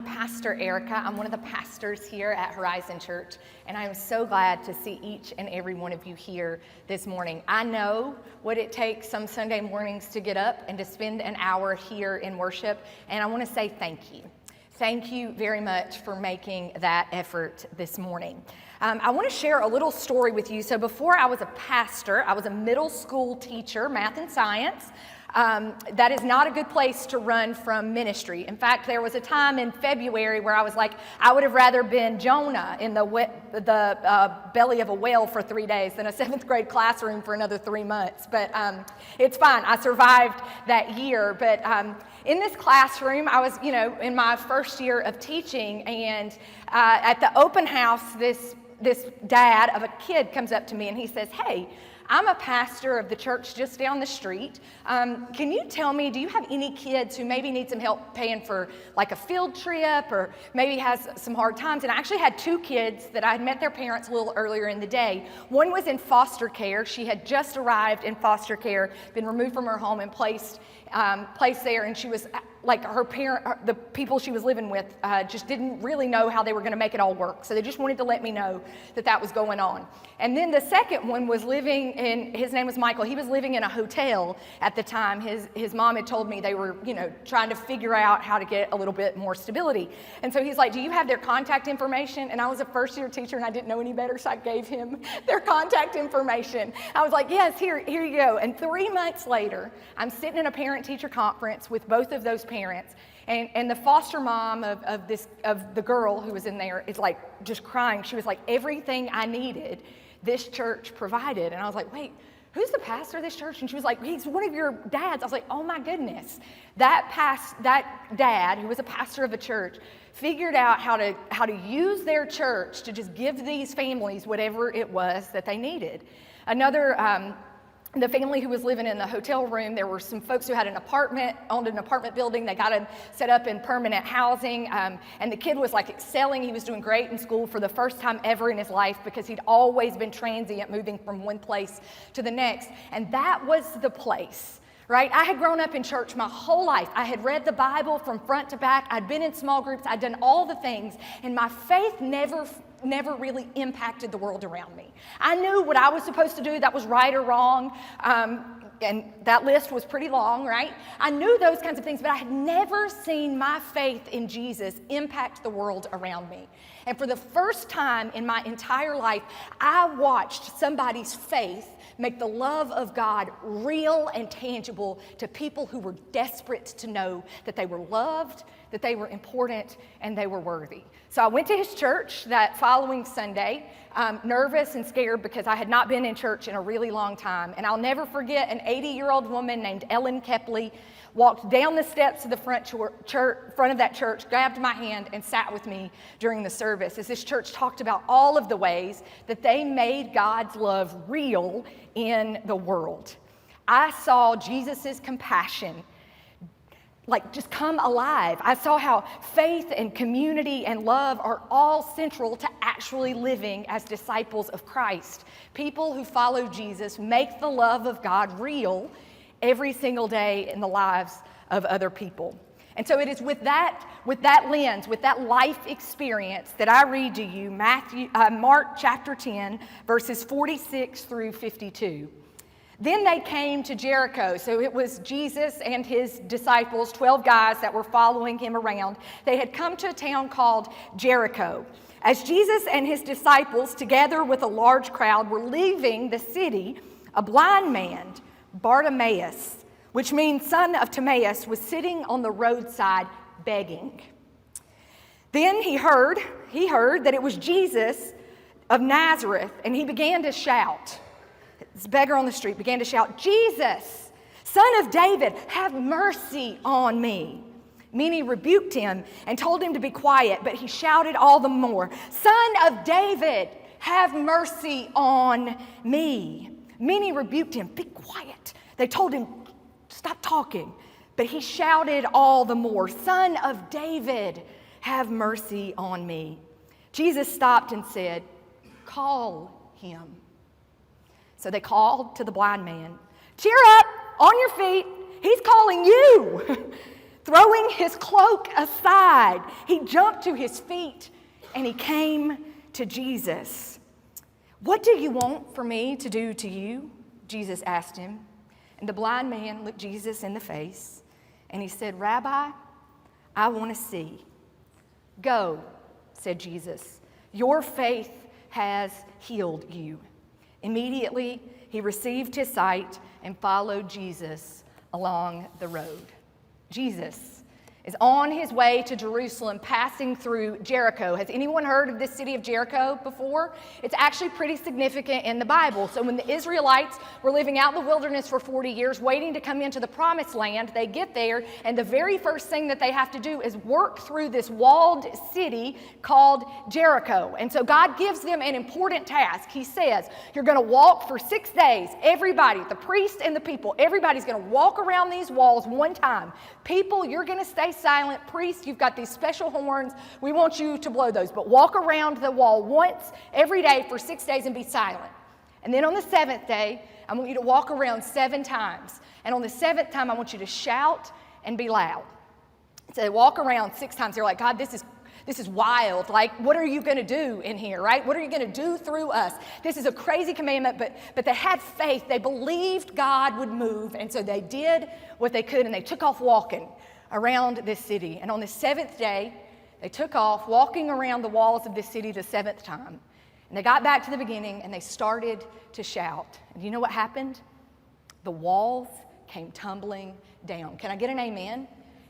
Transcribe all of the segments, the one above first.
Pastor Erica. I'm one of the pastors here at Horizon Church, and I am so glad to see each and every one of you here this morning. I know what it takes some Sunday mornings to get up and to spend an hour here in worship, and I want to say thank you. Thank you very much for making that effort this morning. I want to share a little story with you. So before I was a pastor, I was a middle school teacher, math and science. That is not a good place to run from ministry. In fact, there was a time in February where I was like, I would have rather been Jonah in the belly of a whale for 3 days than a 7th grade classroom for another 3 months. But it's fine. I survived that year. But in this classroom, I was, in my first year of teaching, and at the open house, this dad of a kid comes up to me and he says, "Hey, I'm a pastor of the church just down the street. Can you tell me, do you have any kids who maybe need some help paying for like a field trip or maybe has some hard times?" And I actually had 2 kids that I had met their parents a little earlier in the day. One was in foster care. She had just arrived in foster care, been removed from her home and placed there, and she was like the people she was living with just didn't really know how they were going to make it all work. So they just wanted to let me know that was going on. And then the second one was living his name was Michael. He was living in a hotel at the time. His mom had told me they were, trying to figure out how to get a little bit more stability. And so he's like, "Do you have their contact information?" And I was a first year teacher and I didn't know any better, so I gave him their contact information. I was like, "Yes, here you go." And 3 months later, I'm sitting in a parent-teacher conference with both of those parents, and the foster mom of the girl who was in there is like just crying. She was like, "Everything I needed, this church provided." And I was like, "Wait, who's the pastor of this church?" And she was like, "He's one of your dads." I was like, "Oh my goodness." That dad, who was a pastor of a church, figured out how to use their church to just give these families whatever it was that they needed. The family who was living in the hotel room, there were some folks who had owned an apartment building. They got him set up in permanent housing, and the kid was like excelling. He was doing great in school for the first time ever in his life because he'd always been transient, moving from one place to the next. And that was the place, right? I had grown up in church my whole life. I had read the Bible from front to back. I'd been in small groups. I'd done all the things, and my faith never really impacted the world around me. I knew what I was supposed to do that was right or wrong, and that list was pretty long, right? I knew those kinds of things, but I had never seen my faith in Jesus impact the world around me. And for the first time in my entire life, I watched somebody's faith make the love of God real and tangible to people who were desperate to know that they were loved, that they were important, and they were worthy. So I went to his church that following Sunday, nervous and scared because I had not been in church in a really long time. And I'll never forget an 80-year-old woman named Ellen Kepley walked down the steps of the front of that church, grabbed my hand, and sat with me during the service as this church talked about all of the ways that they made God's love real in the world. I saw Jesus's compassion just come alive. I saw how faith and community and love are all central to actually living as disciples of Christ. People who follow Jesus make the love of God real every single day in the lives of other people. And so it is with that lens, with that life experience that I read to you Mark chapter 10, verses 46 through 52. Then they came to Jericho. So it was Jesus and his disciples, 12 guys that were following him around. They had come to a town called Jericho. As Jesus and his disciples, together with a large crowd, were leaving the city, a blind man, Bartimaeus, which means son of Timaeus, was sitting on the roadside begging. Then he heard that it was Jesus of Nazareth, and he began to shout. This beggar on the street began to shout, "Jesus, Son of David, have mercy on me." Many rebuked him and told him to be quiet, but he shouted all the more, "Son of David, have mercy on me." Many rebuked him, "Be quiet." They told him, "Stop talking." But he shouted all the more, "Son of David, have mercy on me." Jesus stopped and said, "Call him." So they called to the blind man, "Cheer up, on your feet, he's calling you." Throwing his cloak aside, he jumped to his feet and he came to Jesus. "What do you want for me to do to you?" Jesus asked him. And the blind man looked Jesus in the face and he said, "Rabbi, I want to see." "Go," said Jesus. "Your faith has healed you." Immediately, he received his sight and followed Jesus along the road. Jesus is on his way to Jerusalem, passing through Jericho. Has anyone heard of this city of Jericho before? It's actually pretty significant in the Bible. So when the Israelites were living out in the wilderness for 40 years, waiting to come into the promised land, they get there, and the very first thing that they have to do is work through this walled city called Jericho. And so God gives them an important task. He says, you're going to walk for 6 days. Everybody, the priest and the people, everybody's going to walk around these walls one time. People, you're going to stay silent. Priest, you've got these special horns. We want you to blow those. But walk around the wall once every day for 6 days and be silent. And then on the 7th day, I want you to walk around 7 times. And on the 7th time, I want you to shout and be loud. So they walk around 6 times. They're like, God, this is wild. Like, what are you going to do in here, right? What are you going to do through us? This is a crazy commandment, but they had faith. They believed God would move, and so they did what they could, and they took off walking around this city. And on the 7th day, they took off walking around the walls of this city the 7th time. And they got back to the beginning, and they started to shout. And you know what happened? The walls came tumbling down. Can I get an amen?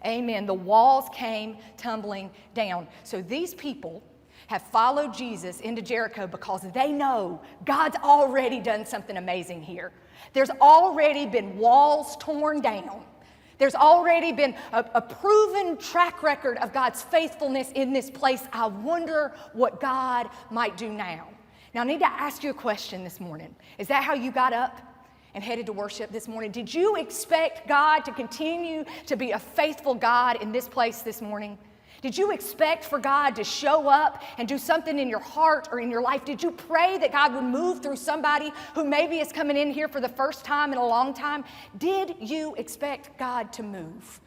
Amen. The walls came tumbling down. So these people have followed Jesus into Jericho because they know God's already done something amazing here. There's already been walls torn down. There's already been a proven track record of God's faithfulness in this place. I wonder what God might do now. Now, I need to ask you a question this morning. Is that how you got up and headed to worship this morning? Did you expect God to continue to be a faithful God in this place this morning? Did you expect for God to show up and do something in your heart or in your life? Did you pray that God would move through somebody who maybe is coming in here for the first time in a long time? Did you expect God to move?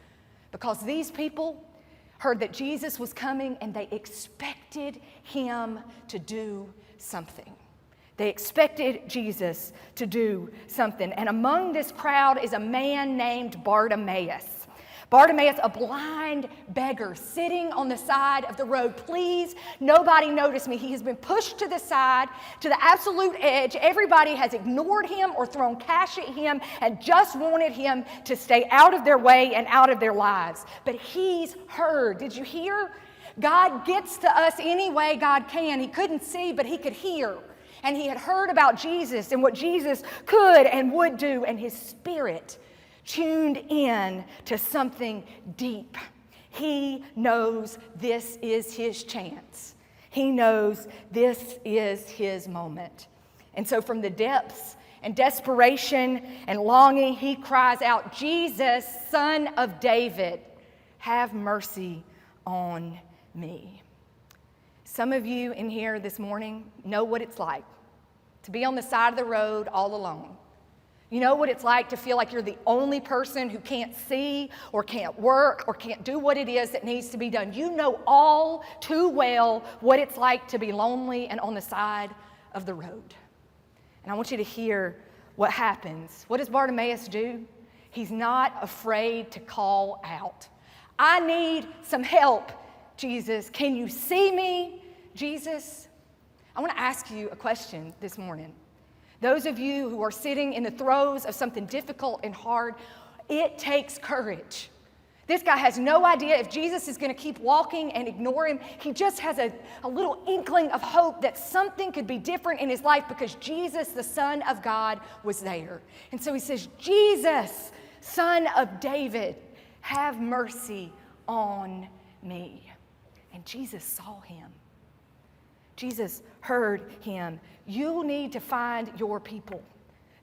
Because these people heard that Jesus was coming and they expected him to do something. They expected Jesus to do something. And among this crowd is a man named Bartimaeus. Bartimaeus, a blind beggar sitting on the side of the road. Please, nobody notice me. He has been pushed to the side, to the absolute edge. Everybody has ignored him or thrown cash at him and just wanted him to stay out of their way and out of their lives. But he's heard. Did you hear? God gets to us any way God can. He couldn't see, but he could hear. And he had heard about Jesus and what Jesus could and would do, and his spirit tuned in to something deep. He knows this is his chance. He knows this is his moment. And so from the depths and desperation and longing, he cries out, Jesus, Son of David, have mercy on me. Some of you in here this morning know what it's like to be on the side of the road all alone. You know what it's like to feel like you're the only person who can't see or can't work or can't do what it is that needs to be done. You know all too well what it's like to be lonely and on the side of the road. And I want you to hear what happens. What does Bartimaeus do? He's not afraid to call out. I need some help, Jesus. Can you see me, Jesus? I want to ask you a question this morning. Those of you who are sitting in the throes of something difficult and hard, it takes courage. This guy has no idea if Jesus is going to keep walking and ignore him. He just has a little inkling of hope that something could be different in his life because Jesus, the Son of God, was there. And so he says, Jesus, Son of David, have mercy on me. And Jesus saw him. Jesus heard him. You need to find your people.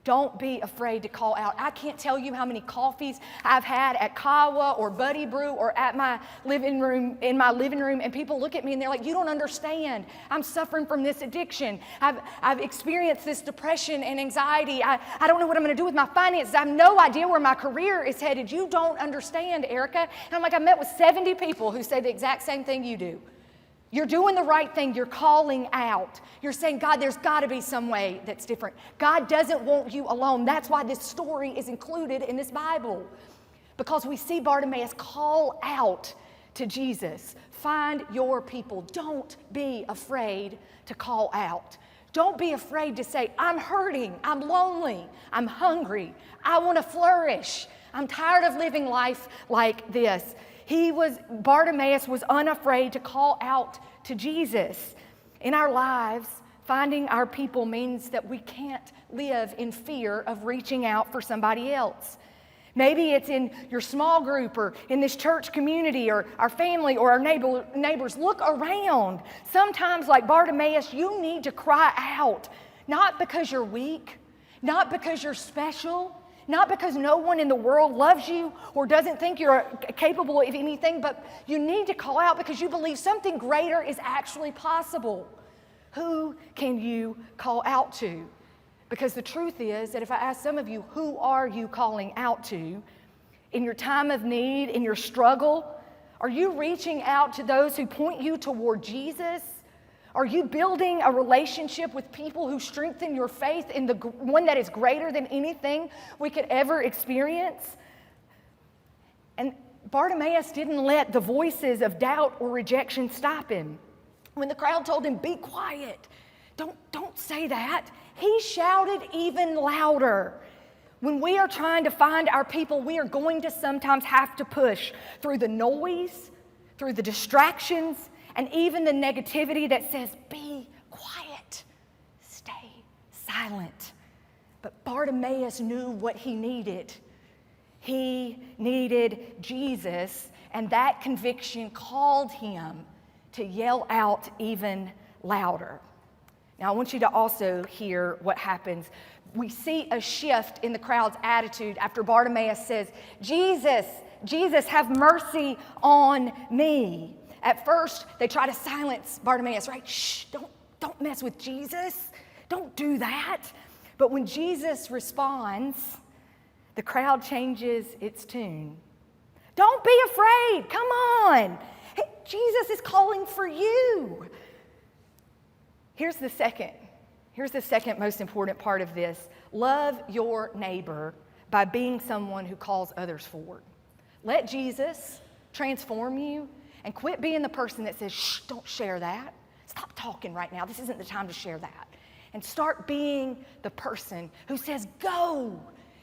Don't be afraid to call out. I can't tell you how many coffees I've had at Kawa or Buddy Brew or at my living room, and people look at me and they're like, you don't understand. I'm suffering from this addiction. I've experienced this depression and anxiety. I don't know what I'm going to do with my finances. I have no idea where my career is headed. You don't understand, Erica. And I'm like, I met with 70 people who say the exact same thing you do. You're doing the right thing. You're calling out. You're saying, God, there's got to be some way that's different. God doesn't want you alone. That's why this story is included in this Bible. Because we see Bartimaeus call out to Jesus. Find your people. Don't be afraid to call out. Don't be afraid to say, I'm hurting. I'm lonely. I'm hungry. I want to flourish. I'm tired of living life like this. Bartimaeus was unafraid to call out to Jesus. In our lives, finding our people means that we can't live in fear of reaching out for somebody else. Maybe it's in your small group or in this church community or our family or our neighbors. Look around. Sometimes, like Bartimaeus, you need to cry out, not because you're weak, not because you're special, not because no one in the world loves you or doesn't think you're capable of anything, but you need to call out because you believe something greater is actually possible. Who can you call out to? Because the truth is that if I ask some of you, who are you calling out to? In your time of need, in your struggle, are you reaching out to those who point you toward Jesus? Are you building a relationship with people who strengthen your faith in the one that is greater than anything we could ever experience? And Bartimaeus didn't let the voices of doubt or rejection stop him. When the crowd told him, be quiet, don't say that, he shouted even louder. When we are trying to find our people, we are going to sometimes have to push through the noise, through the distractions, and even the negativity that says, be quiet, stay silent. But Bartimaeus knew what he needed. He needed Jesus, and that conviction called him to yell out even louder. Now, I want you to also hear what happens. We see a shift in the crowd's attitude after Bartimaeus says, Jesus, have mercy on me. At first, they try to silence Bartimaeus, right? Shh, don't mess with Jesus. Don't do that. But when Jesus responds, the crowd changes its tune. Don't be afraid. Come on. Hey, Jesus is calling for you. Here's the second most important part of this. Love your neighbor by being someone who calls others forward. Let Jesus transform you. And quit being the person that says, shh, don't share that. Stop talking right now. This isn't the time to share that. And start being the person who says, go.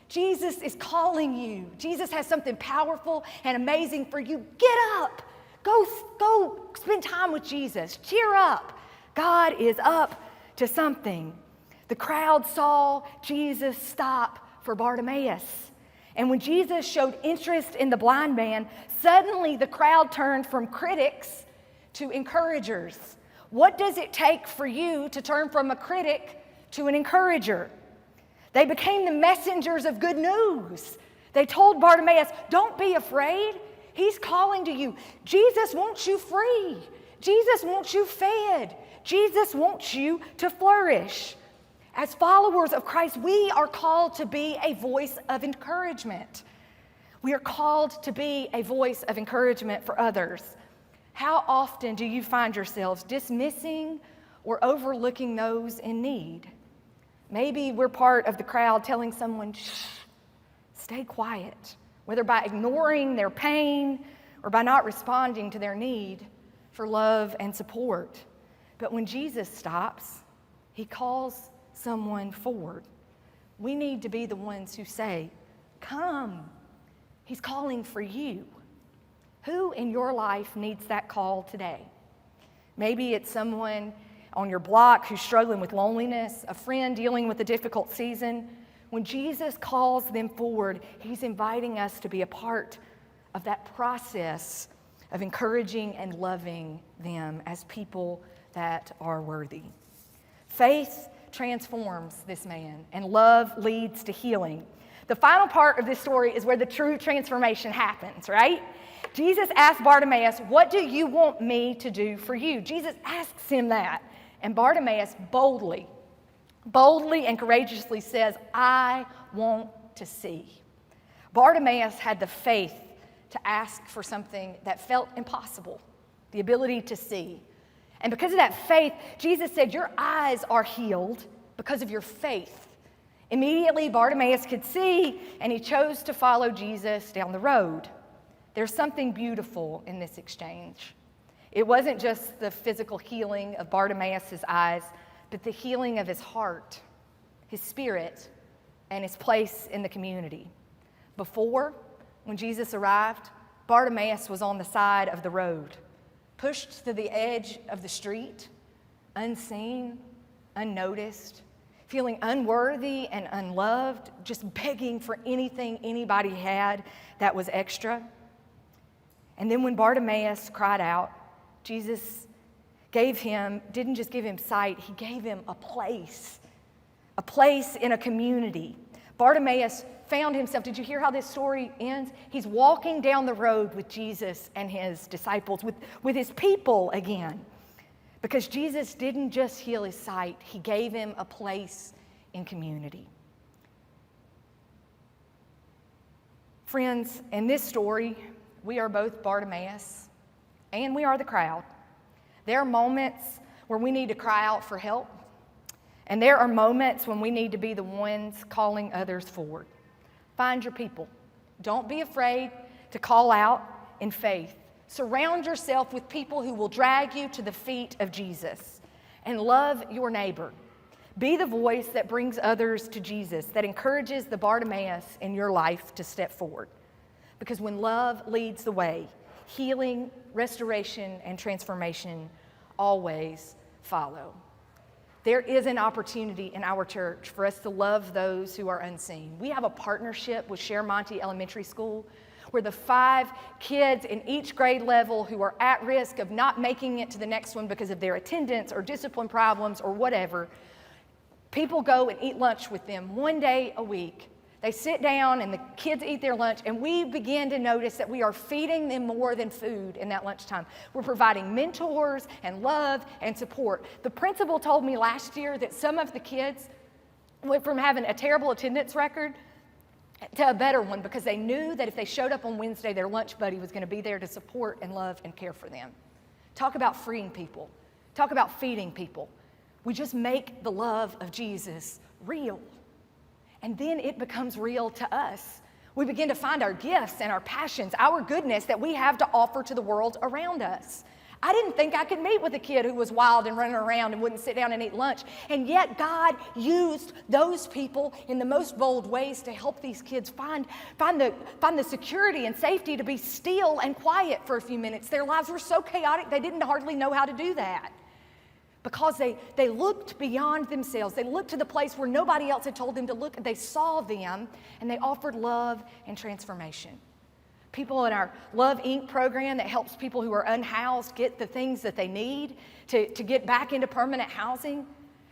Jesus is calling you. Jesus has something powerful and amazing for you. Get up. Go spend time with Jesus. Cheer up. God is up to something. The crowd saw Jesus stop for Bartimaeus. And when Jesus showed interest in the blind man, suddenly the crowd turned from critics to encouragers. What does it take for you to turn from a critic to an encourager? They became the messengers of good news. They told Bartimaeus, don't be afraid. He's calling to you. Jesus wants you free. Jesus wants you fed. Jesus wants you to flourish. As followers of Christ, we are called to be a voice of encouragement. We are called to be a voice of encouragement for others. How often do you find yourselves dismissing or overlooking those in need? Maybe we're part of the crowd telling someone, shh, stay quiet, whether by ignoring their pain or by not responding to their need for love and support. But when Jesus stops, he calls someone forward. We need to be the ones who say, come. He's calling for you. Who in your life needs that call today? Maybe it's someone on your block who's struggling with loneliness, a friend dealing with a difficult season. When Jesus calls them forward, he's inviting us to be a part of that process of encouraging and loving them as people that are worthy. Faith transforms this man, and love leads to healing. The final part of this story is where the true transformation happens, right? Jesus asked Bartimaeus, "What do you want me to do for you?" Jesus asks him that, and Bartimaeus boldly and courageously says, "I want to see." Bartimaeus had the faith to ask for something that felt impossible, the ability to see. And because of that faith, Jesus said, "Your eyes are healed because of your faith." Immediately, Bartimaeus could see, and he chose to follow Jesus down the road. There's something beautiful in this exchange. It wasn't just the physical healing of Bartimaeus' eyes, but the healing of his heart, his spirit, and his place in the community. Before, when Jesus arrived, Bartimaeus was on the side of the road, pushed to the edge of the street, unseen, unnoticed, feeling unworthy and unloved, just begging for anything anybody had that was extra. And then when Bartimaeus cried out, Jesus didn't just give him sight, he gave him a place in a community. Bartimaeus found himself, did you hear how this story ends? He's walking down the road with Jesus and his disciples, with his people again. Because Jesus didn't just heal his sight, he gave him a place in community. Friends, in this story, we are both Bartimaeus and we are the crowd. There are moments where we need to cry out for help, and there are moments when we need to be the ones calling others forward. Find your people. Don't be afraid to call out in faith. Surround yourself with people who will drag you to the feet of Jesus, and love your neighbor. Be the voice that brings others to Jesus, that encourages the Bartimaeus in your life to step forward. Because when love leads the way, healing, restoration, and transformation always follow. There is an opportunity in our church for us to love those who are unseen. We have a partnership with Monte Elementary School where the 5 kids in each grade level who are at risk of not making it to the next one because of their attendance or discipline problems or whatever, people go and eat lunch with them one day a week. They sit down and the kids eat their lunch, and we begin to notice that we are feeding them more than food in that lunchtime. We're providing mentors and love and support. The principal told me last year that some of the kids went from having a terrible attendance record to a better one because they knew that if they showed up on Wednesday, their lunch buddy was going to be there to support and love and care for them. Talk about freeing people. Talk about feeding people. We just make the love of Jesus real. And then it becomes real to us. We begin to find our gifts and our passions, our goodness that we have to offer to the world around us. I didn't think I could meet with a kid who was wild and running around and wouldn't sit down and eat lunch. And yet God used those people in the most bold ways to help these kids find the security and safety to be still and quiet for a few minutes. Their lives were so chaotic, they didn't hardly know how to do that. Because they looked beyond themselves. They looked to the place where nobody else had told them to look. They saw them, and they offered love and transformation. People in our Love Inc. program that helps people who are unhoused get the things that they need to get back into permanent housing.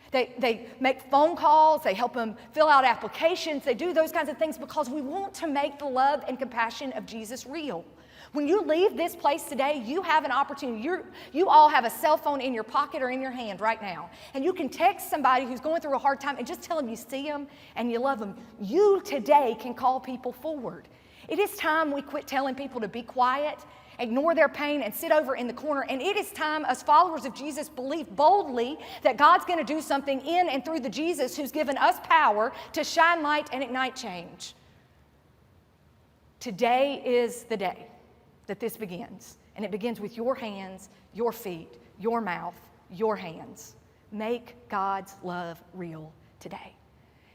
They make phone calls. They help them fill out applications. They do those kinds of things because we want to make the love and compassion of Jesus real. When you leave this place today, you have an opportunity. You all have a cell phone in your pocket or in your hand right now. And you can text somebody who's going through a hard time and just tell them you see them and you love them. You today can call people forward. It is time we quit telling people to be quiet, ignore their pain, and sit over in the corner. And it is time, as followers of Jesus, believe boldly that God's going to do something in and through the Jesus who's given us power to shine light and ignite change. Today is the day that this begins. And it begins with your hands, your feet, your mouth, your hands. Make God's love real today.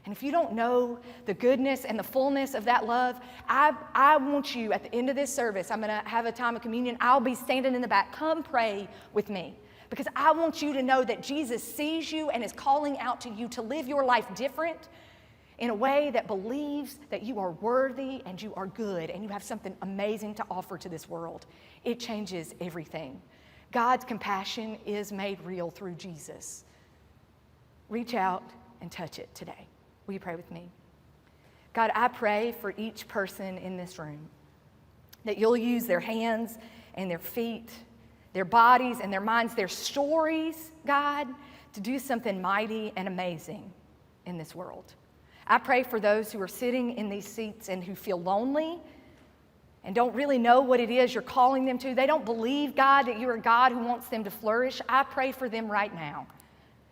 And if you don't know the goodness and the fullness of that love, I want you at the end of this service, I'm going to have a time of communion. I'll be standing in the back. Come pray with me. Because I want you to know that Jesus sees you and is calling out to you to live your life different in a way that believes that you are worthy and you are good and you have something amazing to offer to this world. It changes everything. God's compassion is made real through Jesus. reach out and touch it today. Will you pray with me? God, I pray for each person in this room that you'll use their hands and their feet, their bodies and their minds, their stories, God, to do something mighty and amazing in this world. I pray for those who are sitting in these seats and who feel lonely and don't really know what it is you're calling them to. They don't believe, God, that you're a God who wants them to flourish. I pray for them right now.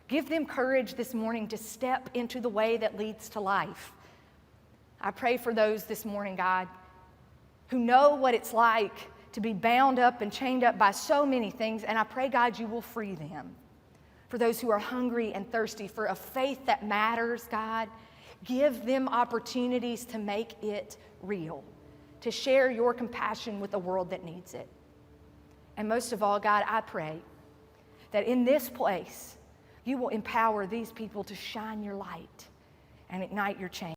Give them courage this morning to step into the way that leads to life. I pray for those this morning, God, who know what it's like to be bound up and chained up by so many things, and I pray, God, you will free them. For those who are hungry and thirsty for a faith that matters, God, give them opportunities to make it real, to share your compassion with a world that needs it. And most of all, God, I pray that in this place, you will empower these people to shine your light and ignite your change.